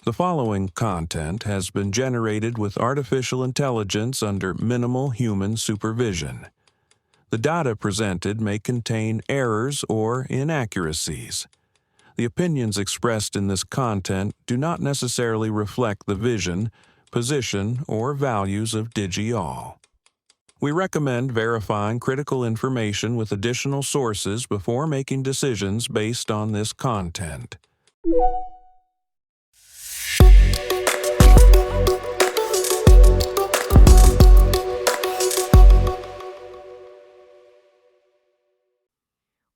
The following content has been generated with artificial intelligence under minimal human supervision. The data presented may contain errors or inaccuracies. The opinions expressed in this content do not necessarily reflect the vision, position, or values of DigiAll. We recommend verifying critical information with additional sources before making decisions based on this content.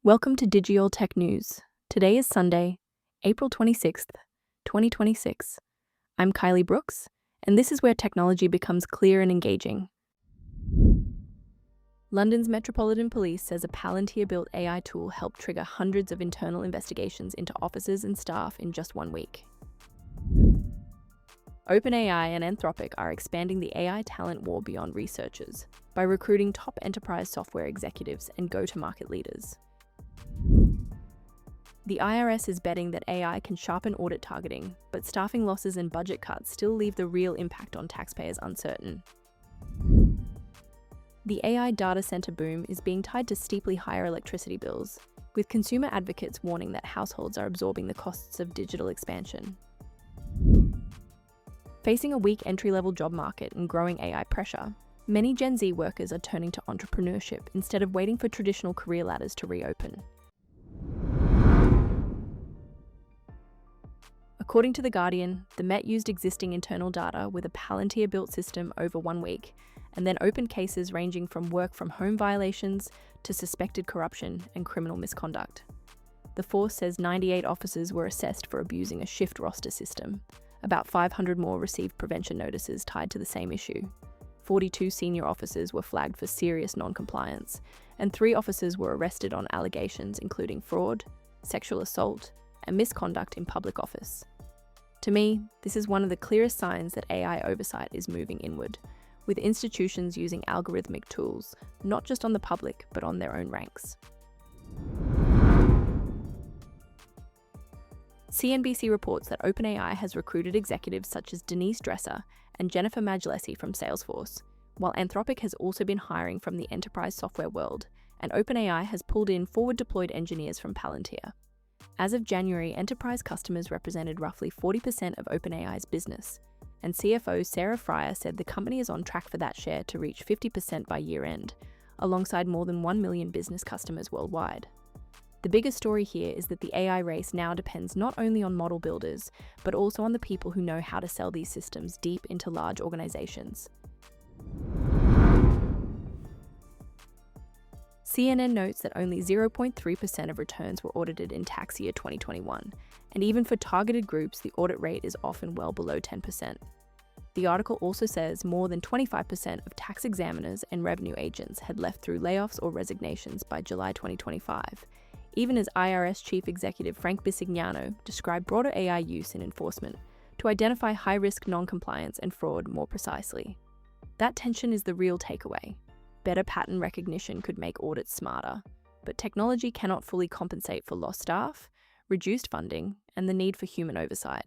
Welcome to DigiAll Tech News. Today is Sunday, April 26th, 2026. I'm Kylie Brooks, and this is where technology becomes clear and engaging. London's Metropolitan Police says a Palantir-built AI tool helped trigger hundreds of internal investigations into officers and staff in just 1 week. OpenAI and Anthropic are expanding the AI talent war beyond researchers by recruiting top enterprise software executives and go-to-market leaders. The IRS is betting that AI can sharpen audit targeting, but staffing losses and budget cuts still leave the real impact on taxpayers uncertain. The AI data center boom is being tied to steeply higher electricity bills, with consumer advocates warning that households are absorbing the costs of digital expansion. Facing a weak entry-level job market and growing AI pressure, many Gen Z workers are turning to entrepreneurship instead of waiting for traditional career ladders to reopen. According to The Guardian, the Met used existing internal data with a Palantir-built system over 1 week, and then opened cases ranging from work-from-home violations to suspected corruption and criminal misconduct. The force says 98 officers were assessed for abusing a shift roster system. About 500 more received prevention notices tied to the same issue. 42 senior officers were flagged for serious non-compliance, and 3 officers were arrested on allegations including fraud, sexual assault, and misconduct in public office. To me, this is one of the clearest signs that AI oversight is moving inward, with institutions using algorithmic tools, not just on the public, but on their own ranks. CNBC reports that OpenAI has recruited executives such as Denise Dresser and Jennifer Majalesi from Salesforce, while Anthropic has also been hiring from the enterprise software world, and OpenAI has pulled in forward-deployed engineers from Palantir. As of January, enterprise customers represented roughly 40% of OpenAI's business, and CFO Sarah Fryer said the company is on track for that share to reach 50% by year-end, alongside more than 1 million business customers worldwide. The bigger story here is that the AI race now depends not only on model builders, but also on the people who know how to sell these systems deep into large organizations. CNN notes that only 0.3% of returns were audited in tax year 2021, and even for targeted groups, the audit rate is often well below 10%. The article also says more than 25% of tax examiners and revenue agents had left through layoffs or resignations by July 2025, even as IRS Chief Executive Frank Bisignano described broader AI use in enforcement to identify high-risk non-compliance and fraud more precisely. That tension is the real takeaway. Better pattern recognition could make audits smarter, but technology cannot fully compensate for lost staff, reduced funding, and the need for human oversight.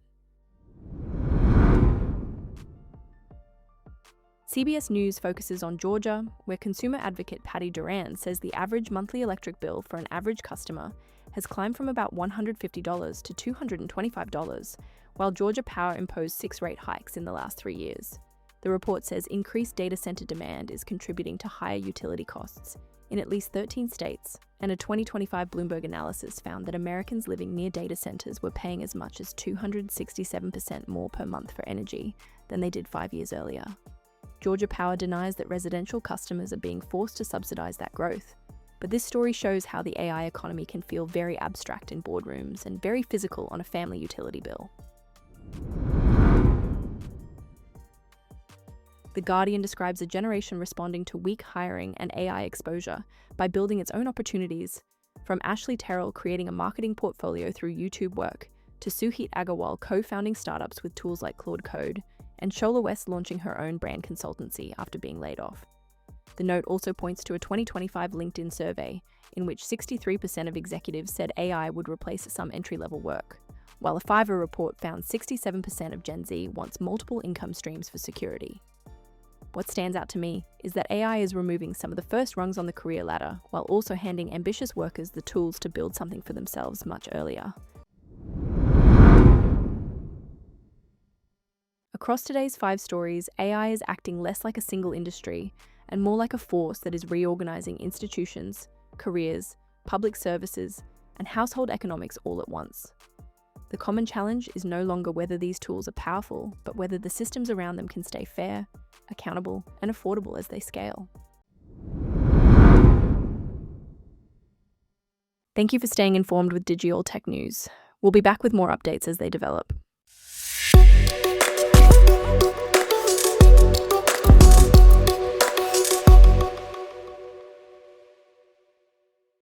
CBS News focuses on Georgia, where consumer advocate Patty Duran says the average monthly electric bill for an average customer has climbed from about $150 to $225, while Georgia Power imposed 6 rate hikes in the last 3 years. The report says increased data center demand is contributing to higher utility costs in at least 13 states, and a 2025 Bloomberg analysis found that Americans living near data centers were paying as much as 267% more per month for energy than they did 5 years earlier. Georgia Power denies that residential customers are being forced to subsidize that growth, but this story shows how the AI economy can feel very abstract in boardrooms and very physical on a family utility bill. The Guardian describes a generation responding to weak hiring and AI exposure by building its own opportunities, from Ashley Terrell creating a marketing portfolio through YouTube work, to Suhit Agarwal co-founding startups with tools like Claude Code, and Shola West launching her own brand consultancy after being laid off. The note also points to a 2025 LinkedIn survey in which 63% of executives said AI would replace some entry-level work, while a Fiverr report found 67% of Gen Z wants multiple income streams for security. What stands out to me is that AI is removing some of the first rungs on the career ladder, while also handing ambitious workers the tools to build something for themselves much earlier. Across today's 5 stories, AI is acting less like a single industry and more like a force that is reorganizing institutions, careers, public services, and household economics all at once. The common challenge is no longer whether these tools are powerful, but whether the systems around them can stay fair, accountable, and affordable as they scale. Thank you for staying informed with Digital Tech News. We'll be back with more updates as they develop.